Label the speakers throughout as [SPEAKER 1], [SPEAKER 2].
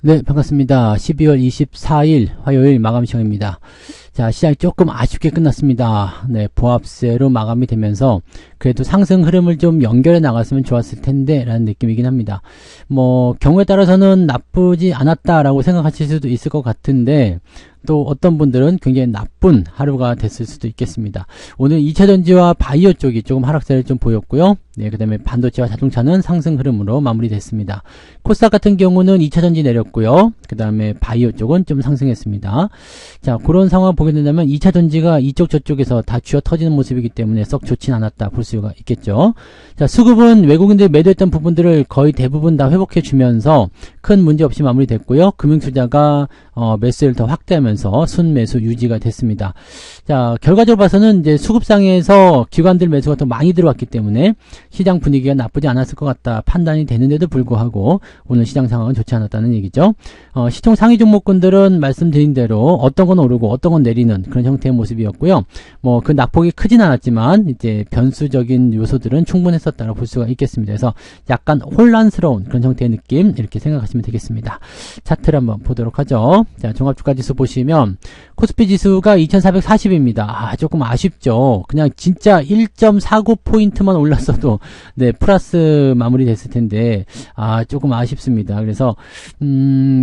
[SPEAKER 1] 네, 반갑습니다. 12월 24일 화요일 마감 시간입니다. 자, 시장이 조금 아쉽게 끝났습니다. 네, 보합세로 마감이 되면서 그래도 상승 흐름을 좀 연결해 나갔으면 좋았을 텐데 라는 느낌이긴 합니다. 경우에 따라서는 나쁘지 않았다라고 생각하실 수도 있을 것 같은데 또 어떤 분들은 굉장히 나쁜 하루가 됐을 수도 있겠습니다. 오늘 2차전지와 바이오 쪽이 조금 하락세를 좀 보였고요. 네, 그 다음에 반도체와 자동차는 상승 흐름으로 마무리됐습니다. 코스닥 같은 경우는 2차전지 내렸고요. 그 다음에 바이오 쪽은 좀 상승했습니다. 자, 그런 상황 보게 된다면 2차전지가 이쪽 저쪽에서 다 쥐어 터지는 모습이기 때문에 썩 좋진 않았다 볼 수가 있겠죠. 자, 수급은 외국인들이 매도했던 부분들을 거의 대부분 다 회복해 주면서 큰 문제 없이 마무리됐고요. 금융투자가 매수를 더 확대하면서 순매수 유지가 됐습니다. 자, 결과적으로 봐서는 이제 수급상에서 기관들 매수가 더 많이 들어왔기 때문에 시장 분위기가 나쁘지 않았을 것 같다 판단이 되는데도 불구하고 오늘 시장 상황은 좋지 않았다는 얘기죠. 시총 상위 종목군들은 말씀드린 대로 어떤 건 오르고 어떤 건 내리는 그런 형태의 모습이었고요. 그 낙폭이 크진 않았지만 이제 변수적인 요소들은 충분했었다고 볼 수가 있겠습니다. 그래서 약간 혼란스러운 그런 형태의 느낌 이렇게 생각하시면 되겠습니다. 차트를 한번 보도록 하죠. 자, 종합주가지수 보시면 코스피 지수가 2440입니다. 조금 아쉽죠. 그냥 진짜 1.49포인트만 올랐어도 네, 플러스 마무리 됐을 텐데 조금 아쉽습니다. 그래서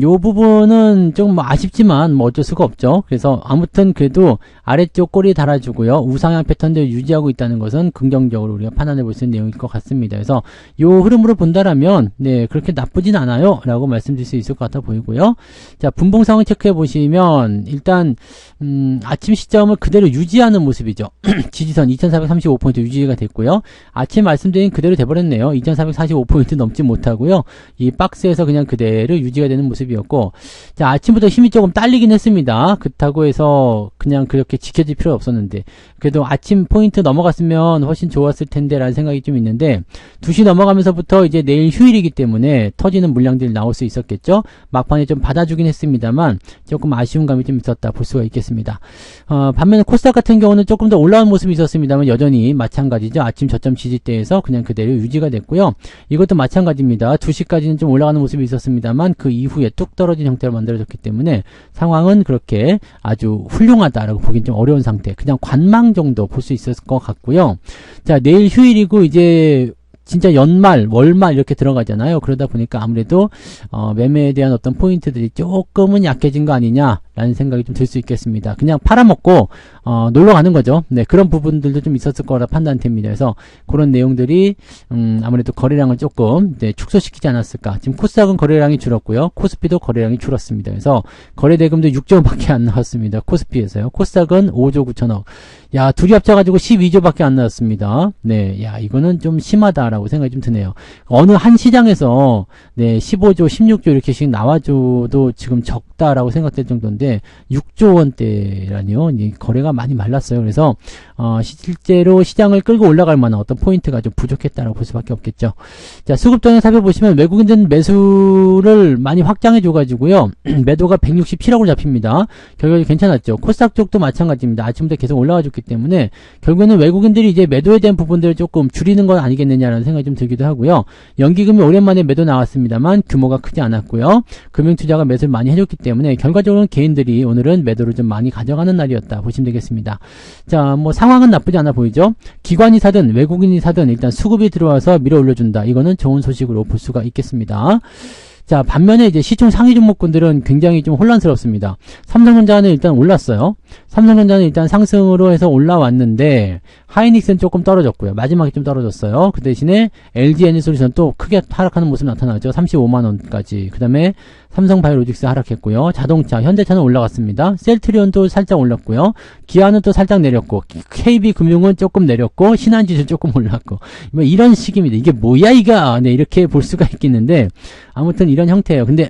[SPEAKER 1] 요 부분은 좀 아쉽지만 어쩔 수가 없죠. 그래서 아무튼 그래도 아래쪽 꼬리 달아주고요. 우상향 패턴을 유지하고 있다는 것은 긍정적으로 우리가 판단해 볼 수 있는 내용일 것 같습니다. 그래서 요 흐름으로 본다라면 네, 그렇게 나쁘진 않아요 라고 말씀드릴 수 있을 것 같아 보이고요. 자, 분봉 상황 체크해 보시면 일단 아침 시점을 그대로 유지하는 모습이죠. 지지선 2435포인트 유지가 됐고요. 아침 말씀드린 그대로 돼버렸네요. 2445포인트 넘지 못하고요. 이 박스에서 그냥 그대로 유지가 되는 모습이었고, 자, 아침부터 힘이 조금 딸리긴 했습니다. 그렇다고 해서 그냥 그렇게 지켜질 필요 없었는데 그래도 아침 포인트 넘어갔으면 훨씬 좋았을 텐데 라는 생각이 좀 있는데 2시 넘어가면서부터 이제 내일 휴일이기 때문에 터지는 물량들이 나올 수 있었겠죠. 막판에 좀 받아주긴 했습니다만 조금 아쉬운 감이 좀 있었다 볼 수가 있겠습니다. 반면에 코스닥 같은 경우는 조금 더 올라온 모습이 있었습니다만 여전히 마찬가지죠. 아침 저점 지지대에서 그냥 그대로 유지가 됐고요. 이것도 마찬가지입니다. 2시까지는 좀 올라가는 모습이 있었습니다만 그 이후에 뚝 떨어진 형태로 만들어졌기 때문에 상황은 그렇게 아주 훌륭하다라고 보긴 좀 어려운 상태. 그냥 관망 정도 볼 수 있을 것 같고요. 자, 내일 휴일이고 이제 진짜 연말, 월말 이렇게 들어가잖아요. 그러다 보니까 아무래도 매매에 대한 어떤 포인트들이 조금은 약해진 거 아니냐라는 생각이 좀 들 수 있겠습니다. 그냥 팔아먹고 놀러 가는 거죠. 네, 그런 부분들도 좀 있었을 거라 판단됩니다. 그래서 그런 내용들이 아무래도 거래량을 조금 축소시키지 않았을까. 지금 코스닥은 거래량이 줄었고요. 코스피도 거래량이 줄었습니다. 그래서 거래 대금도 6조밖에 안 나왔습니다. 코스피에서요. 코스닥은 5조 9천억. 야, 둘이 합쳐가지고 12조밖에 안 나왔습니다. 네, 야, 이거는 좀 심하다라고 생각이 좀 드네요. 어느 한 시장에서 네, 15조, 16조 이렇게씩 나와줘도 지금 적다라고 생각될 정도인데 6조 원대라니요. 거래가 많이 말랐어요. 그래서 실제로 시장을 끌고 올라갈 만한 어떤 포인트가 좀 부족했다라고 볼 수밖에 없겠죠. 자, 수급동향 살펴보시면 외국인들 매수를 많이 확장해 줘가지고요. 매도가 167억으로 잡힙니다. 결과적으로 괜찮았죠. 코스닥 쪽도 마찬가지입니다. 아침부터 계속 올라와 줬기 때문에 결국에는 외국인들이 이제 매도에 대한 부분들을 조금 줄이는 건 아니겠느냐라는 생각이 좀 들기도 하고요. 연기금이 오랜만에 매도 나왔습니다만 규모가 크지 않았고요. 금융투자가 매수를 많이 해줬기 때문에 결과적으로는 개인들이 오늘은 매도를 좀 많이 가져가는 날이었다 보시면 되겠습니다. 자, 상황은 나쁘지 않아 보이죠. 기관이 사든 외국인이 사든 일단 수급이 들어와서 밀어 올려준다. 이거는 좋은 소식으로 볼 수가 있겠습니다. 자, 반면에 이제 시총 상위 종목군들은 굉장히 좀 혼란스럽습니다. 삼성전자는 일단 올랐어요. 삼성전자는 일단 상승으로 해서 올라왔는데 하이닉스는 조금 떨어졌고요. 마지막에 좀 떨어졌어요. 그 대신에 LG 에너지솔루션 또 크게 하락하는 모습이 나타나죠. 35만원까지. 그 다음에 삼성바이오로직스 하락했고요. 자동차, 현대차는 올라갔습니다. 셀트리온도 살짝 올랐고요. 기아는 또 살짝 내렸고, KB금융은 조금 내렸고, 신한지수 조금 올랐고, 이런 식입니다. 이게 뭐야 이가? 네, 이렇게 볼 수가 있겠는데 아무튼 이런 형태예요. 근데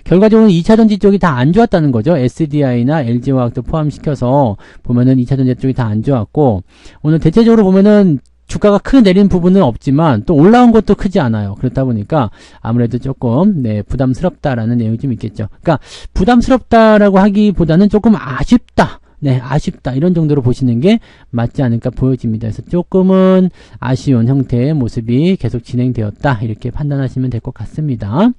[SPEAKER 1] 결과적으로 2차전지 쪽이 다 안 좋았다는 거죠. SDI나 LG화학도 포함시켜서 보면은 2차전지 쪽이 다 안 좋았고, 오늘 대체적으로 보면은 주가가 크게 내리는 부분은 없지만 또 올라온 것도 크지 않아요. 그렇다 보니까 아무래도 조금 네, 부담스럽다라는 내용이 좀 있겠죠. 그러니까 부담스럽다라고 하기보다는 조금 아쉽다. 네, 아쉽다. 이런 정도로 보시는 게 맞지 않을까 보여집니다. 그래서 조금은 아쉬운 형태의 모습이 계속 진행되었다. 이렇게 판단하시면 될 것 같습니다.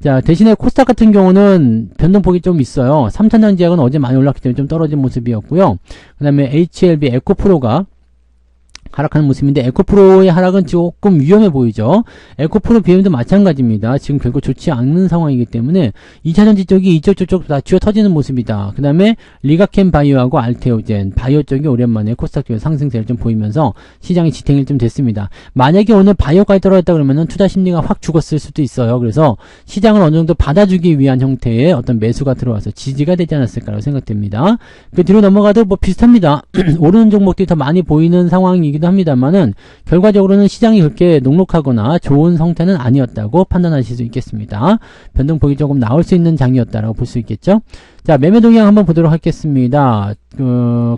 [SPEAKER 1] 자, 대신에 코스닥 같은 경우는 변동폭이 좀 있어요. 3,000원 지역은 어제 많이 올랐기 때문에 좀 떨어진 모습이었고요. 그 다음에 HLB 에코프로가 하락하는 모습인데 에코프로의 하락은 조금 위험해 보이죠. 에코프로 BM도 마찬가지입니다. 지금 결국 좋지 않는 상황이기 때문에 2차전지 쪽이 이쪽 다 쥐어 터지는 모습이다. 그 다음에 리가켄 바이오하고 알테오젠 바이오 쪽이 오랜만에 코스닥 쪽에 상승세를 좀 보이면서 시장이 지탱이 좀 됐습니다. 만약에 오늘 바이오까지 떨어졌다 그러면은 투자 심리가 확 죽었을 수도 있어요. 그래서 시장을 어느 정도 받아주기 위한 형태의 어떤 매수가 들어와서 지지가 되지 않았을까라고 생각됩니다. 그 뒤로 넘어가도 뭐 비슷합니다. 오르는 종목들이 더 많이 보이는 상황이기도 합니다만은 결과적으로는 시장이 그렇게 녹록하거나 좋은 상태는 아니었다고 판단하실 수 있겠습니다. 변동폭이 조금 나올 수 있는 장이었다라고 볼 수 있겠죠. 자, 매매 동향 한번 보도록 하겠습니다.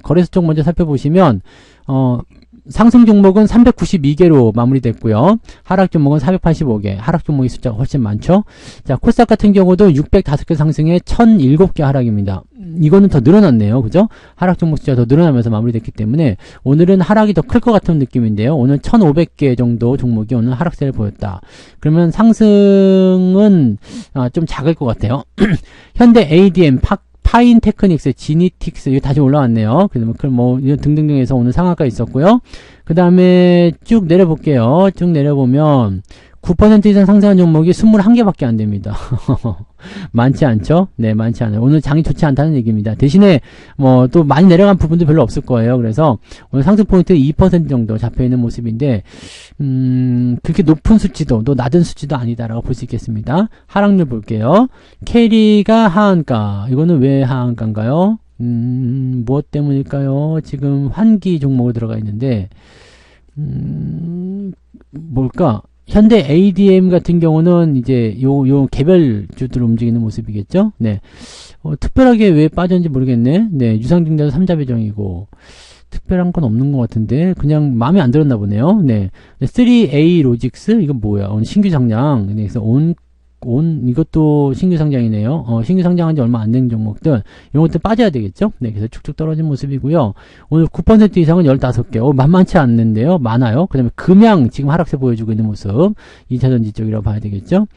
[SPEAKER 1] 거래소 쪽 먼저 살펴보시면 상승 종목은 392개로 마무리됐고요. 하락 종목은 485개. 하락 종목의 숫자가 훨씬 많죠. 자, 코스닥 같은 경우도 605개 상승에 1007개 하락입니다. 이거는 더 늘어났네요. 그죠? 하락 종목 숫자가 더 늘어나면서 마무리됐기 때문에 오늘은 하락이 더 클 것 같은 느낌인데요. 오늘 1500개 정도 종목이 오늘 하락세를 보였다. 그러면 상승은 좀 작을 것 같아요. 현대 ADM, 파인 테크닉스, 지니틱스, 이거 다시 올라왔네요. 그다음에 이런 등등등해서 오늘 상한가 있었고요. 그 다음에 쭉 내려볼게요. 쭉 내려보면 9% 이상 상승한 종목이 21개밖에 안 됩니다. 많지 않죠? 네, 많지 않아요. 오늘 장이 좋지 않다는 얘기입니다. 대신에 또 많이 내려간 부분도 별로 없을 거예요. 그래서 오늘 상승 포인트 2% 정도 잡혀 있는 모습인데 그렇게 높은 수치도 또 낮은 수치도 아니다라고 볼 수 있겠습니다. 하락률 볼게요. 캐리가 하한가. 이거는 왜 하한가인가요? 무엇 때문일까요? 지금 환기 종목으로 들어가 있는데 뭘까? 현대 ADM 같은 경우는 이제 요 개별주들 움직이는 모습이겠죠? 네. 특별하게 왜 빠졌는지 모르겠네. 네. 유상증자도 3자 배정이고. 특별한 건 없는 것 같은데, 그냥 마음에 안 들었나 보네요. 네. 3A 로직스? 이건 뭐야? 오늘 신규 상장. 네. 그래서 이것도 신규 상장이네요. 신규 상장한 지 얼마 안 된 종목들, 이런 것들 빠져야 되겠죠? 네, 그래서 쭉쭉 떨어진 모습이고요. 오늘 9% 이상은 15개. 만만치 않는데요? 많아요. 그 다음에 금양, 지금 하락세 보여주고 있는 모습. 2차전지 쪽이라고 봐야 되겠죠?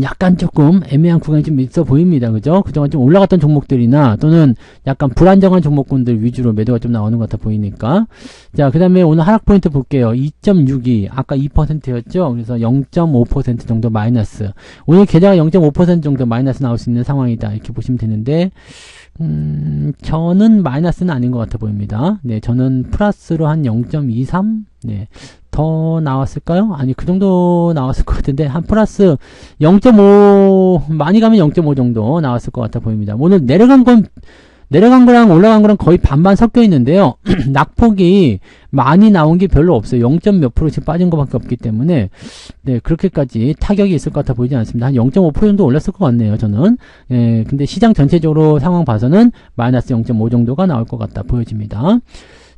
[SPEAKER 1] 약간 조금 애매한 구간이 좀 있어 보입니다. 그죠? 그동안 좀 올라갔던 종목들이나 또는 약간 불안정한 종목군들 위주로 매도가 좀 나오는 것 같아 보이니까. 자, 그 다음에 오늘 하락 포인트 볼게요. 2.62. 아까 2%였죠? 그래서 0.5% 정도 마이너스. 오늘 계좌가 0.5% 정도 마이너스 나올 수 있는 상황이다. 이렇게 보시면 되는데, 저는 마이너스는 아닌 것 같아 보입니다. 네, 저는 플러스로 한 0.23? 네. 더 나왔을까요? 아니, 그 정도 나왔을 것 같은데, 한 플러스 0.5, 많이 가면 0.5 정도 나왔을 것 같아 보입니다. 오늘 내려간 거랑 올라간 거랑 거의 반반 섞여 있는데요. 낙폭이 많이 나온 게 별로 없어요. 0. 몇 %씩 빠진 것밖에 없기 때문에, 네, 그렇게까지 타격이 있을 것 같아 보이지 않습니다. 한 0.5% 정도 올랐을 것 같네요, 저는. 예, 근데 시장 전체적으로 상황 봐서는 마이너스 0.5 정도가 나올 것 같다 보여집니다.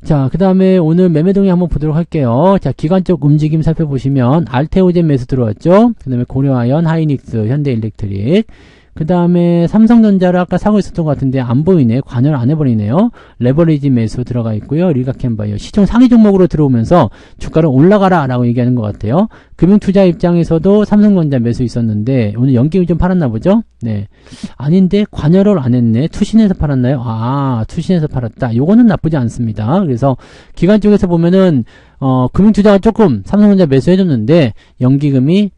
[SPEAKER 1] 자, 그 다음에 오늘 매매 동향 한번 보도록 할게요. 자, 기관적 움직임 살펴보시면, 알테오젠 매수 들어왔죠? 그 다음에 고려아연, 하이닉스, 현대일렉트릭. 그 다음에 삼성전자를 아까 사고 있었던 것 같은데 안 보이네. 관여를 안 해버리네요. 레버리지 매수 들어가 있고요. 리가켄바이오 시총 상위 종목으로 들어오면서 주가를 올라가라 라고 얘기하는 것 같아요. 금융투자 입장에서도 삼성전자 매수 있었는데 오늘 연기를 좀 팔았나 보죠? 네. 아닌데 관여를 안 했네. 투신해서 팔았나요? 아, 투신해서 팔았다. 요거는 나쁘지 않습니다. 그래서 기관 쪽에서 보면은 금융투자가 조금 삼성전자 매수해줬는데 연기금이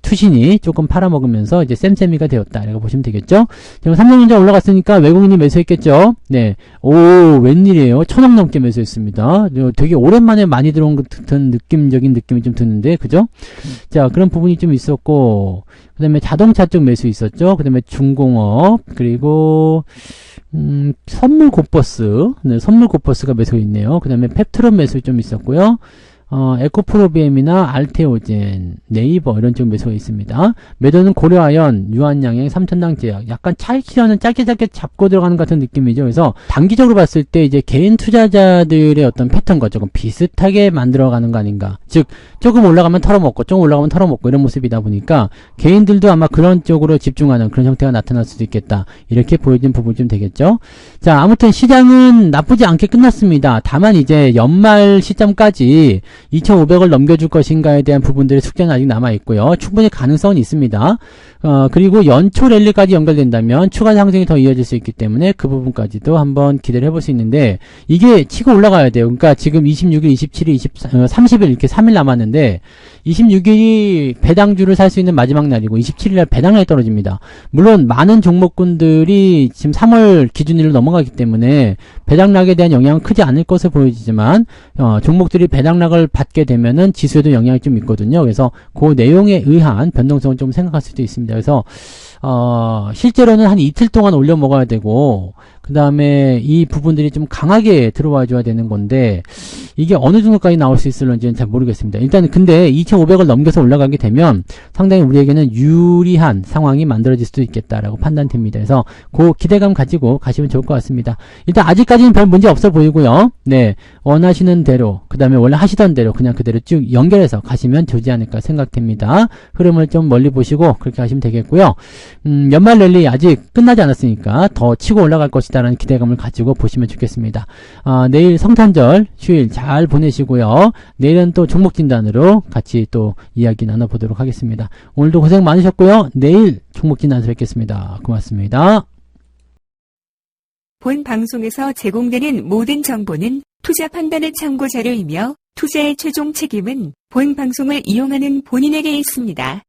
[SPEAKER 1] 투신이 조금 팔아먹으면서 이제 쌤쌤이가 되었다 이라고 보시면 되겠죠. 지금 삼성전자 올라갔으니까 외국인이 매수했겠죠. 네, 오 웬일이에요. 1000억 넘게 매수했습니다. 되게 오랜만에 많이 들어온 것 같은 느낌적인 느낌이 좀 드는데 그죠? 자, 그런 부분이 좀 있었고 그 다음에 자동차 쪽 매수 있었죠. 그 다음에 중공업 그리고 선물 곧버스, 네, 선물 곧버스가 매수 있네요. 그 다음에 펩트론 매수 좀 있었고요. 에코프로비엠이나 알테오젠, 네이버 이런 쪽 매수가 있습니다. 매도는 고려아연, 유한양행, 삼천당제약. 약간 차익실현은 짧게 잡고 들어가는 같은 느낌이죠. 그래서 단기적으로 봤을 때 이제 개인 투자자들의 어떤 패턴과 조금 비슷하게 만들어가는 거 아닌가. 즉 조금 올라가면 털어먹고 조금 올라가면 털어먹고 이런 모습이다 보니까 개인들도 아마 그런 쪽으로 집중하는 그런 형태가 나타날 수도 있겠다. 이렇게 보여진 부분이 좀 되겠죠. 자, 아무튼 시장은 나쁘지 않게 끝났습니다. 다만 이제 연말 시점까지 2,500을 넘겨줄 것인가에 대한 부분들의 숙제는 아직 남아있고요. 충분히 가능성은 있습니다. 그리고 연초 랠리까지 연결된다면 추가 상승이 더 이어질 수 있기 때문에 그 부분까지도 한번 기대를 해볼 수 있는데 이게 치고 올라가야 돼요. 그러니까 지금 26일, 27일, 30일 이렇게 3일 남았는데 26일이 배당주를 살 수 있는 마지막 날이고 27일날 배당량이 떨어집니다. 물론 많은 종목군들이 지금 3월 기준일로 넘어가기 때문에 배당락에 대한 영향은 크지 않을 것으로 보여지지만 종목들이 배당락을 받게 되면은 지수에도 영향이 좀 있거든요. 그래서 그 내용에 의한 변동성을 좀 생각할 수도 있습니다. 그래서 실제로는 한 이틀 동안 올려 먹어야 되고 그 다음에 이 부분들이 좀 강하게 들어와 줘야 되는 건데 이게 어느 정도까지 나올 수 있을런지는 잘 모르겠습니다. 일단 근데 2,500을 넘겨서 올라가게 되면 상당히 우리에게는 유리한 상황이 만들어질 수도 있겠다라고 판단됩니다. 그래서 그 기대감 가지고 가시면 좋을 것 같습니다. 일단 아직까지는 별 문제 없어 보이고요. 네, 원하시는 대로 그 다음에 원래 하시던 대로 그냥 그대로 쭉 연결해서 가시면 좋지 않을까 생각됩니다. 흐름을 좀 멀리 보시고 그렇게 하시면 되겠고요. 연말 랠리 아직 끝나지 않았으니까 더 치고 올라갈 것이다 라는 기대감을 가지고 보시면 좋겠습니다. 내일 성탄절 휴일 잘 보내시고요. 내일은 또 종목 진단으로 같이 또 이야기 나눠보도록 하겠습니다. 오늘도 고생 많으셨고요. 내일 종목 진단에서 뵙겠습니다. 고맙습니다.
[SPEAKER 2] 본 방송에서 제공되는 모든 정보는 투자 판단의 참고 자료이며 투자의 최종 책임은 본 방송을 이용하는 본인에게 있습니다.